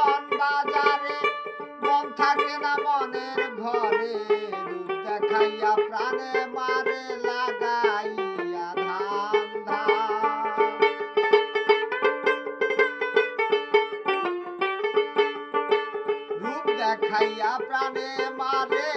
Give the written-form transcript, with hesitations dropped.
যখন বাজারে মন থাকে না মনের ঘরে রূপ দেখাইয়া প্রাণে মারে লাগাইয়া ধান্ধা রূপ দেখাইয়া প্রাণে মারে